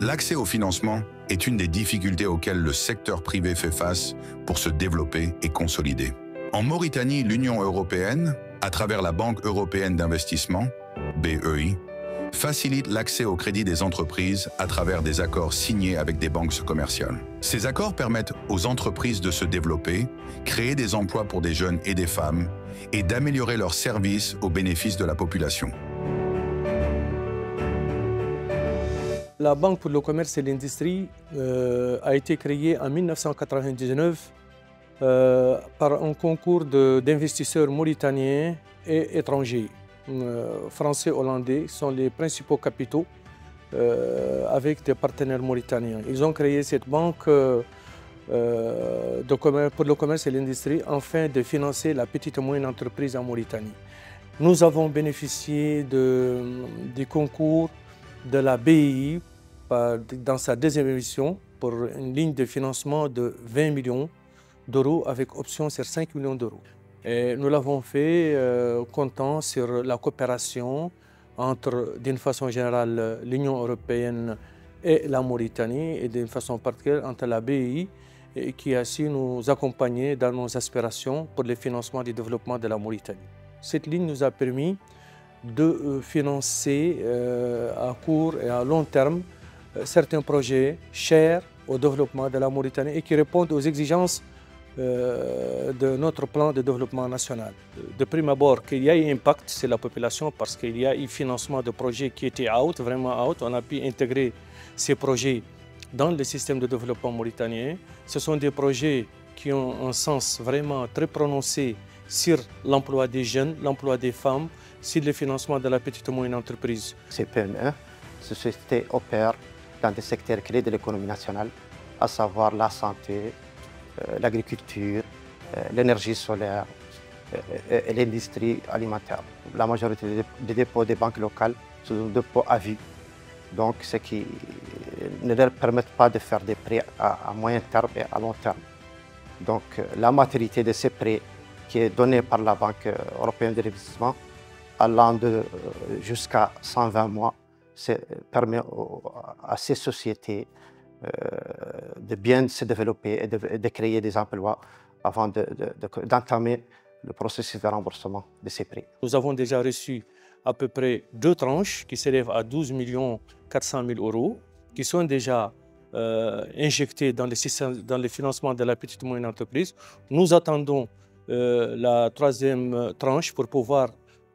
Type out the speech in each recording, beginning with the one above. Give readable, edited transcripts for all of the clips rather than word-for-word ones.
L'accès au financement est une des difficultés auxquelles le secteur privé fait face pour se développer et consolider. En Mauritanie, l'Union européenne, à travers la Banque européenne d'investissement, BEI, facilite l'accès au crédit des entreprises à travers des accords signés avec des banques commerciales. Ces accords permettent aux entreprises de se développer, créer des emplois pour des jeunes et des femmes, et d'améliorer leurs services au bénéfice de la population. La Banque pour le commerce et l'industrie a été créée en 1999 par un concours d'investisseurs mauritaniens et étrangers. Français, hollandais sont les principaux capitaux avec des partenaires mauritaniens. Ils ont créé cette banque pour le commerce et l'industrie afin de financer la petite et moyenne entreprise en Mauritanie. Nous avons bénéficié des concours de la BEI dans sa deuxième émission pour une ligne de financement de 20 millions d'euros avec option sur 5 millions d'euros. Et nous l'avons fait comptant sur la coopération entre, d'une façon générale, l'Union européenne et la Mauritanie, et d'une façon particulière entre la BEI, qui a su nous accompagner dans nos aspirations pour le financement du développement de la Mauritanie. Cette ligne nous a permis de financer à court et à long terme certains projets chers au développement de la Mauritanie et qui répondent aux exigences de notre plan de développement national. De prime abord, qu'il y a eu impact, c'est la population parce qu'il y a eu financement de projets qui étaient vraiment out. On a pu intégrer ces projets dans le système de développement mauritanien. Ce sont des projets qui ont un sens vraiment très prononcé sur l'emploi des jeunes, l'emploi des femmes, sur le financement de la petite et moyenne entreprise. Ces PME, ces sociétés opèrent dans des secteurs clés de l'économie nationale, à savoir la santé, l'agriculture, l'énergie solaire et l'industrie alimentaire. La majorité des dépôts des banques locales sont des dépôts à vue, donc ce qui ne leur permet pas de faire des prêts à moyen terme et à long terme. Donc la maturité de ces prêts qui est donnée par la Banque européenne d'investissement allant jusqu'à 120 mois permet à ces sociétés de bien se développer et de créer des emplois avant d'entamer le processus de remboursement de ces prêts. Nous avons déjà reçu à peu près 2 tranches qui s'élèvent à 12 400 000 euros, qui sont déjà injectées dans le financement de la petite et moyenne entreprise. Nous attendons la 3e tranche pour pouvoir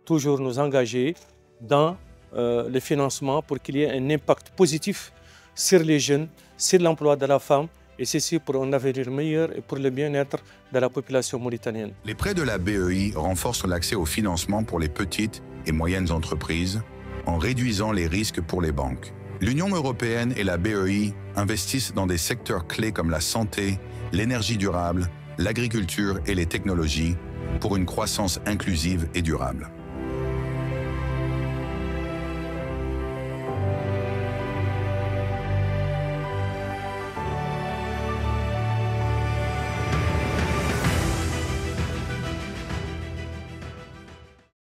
toujours nous engager dans le financement pour qu'il y ait un impact positif sur les jeunes, sur l'emploi de la femme, et ceci pour un avenir meilleur et pour le bien-être de la population mauritanienne. Les prêts de la BEI renforcent l'accès au financement pour les petites et moyennes entreprises en réduisant les risques pour les banques. L'Union européenne et la BEI investissent dans des secteurs clés comme la santé, l'énergie durable, l'agriculture et les technologies pour une croissance inclusive et durable.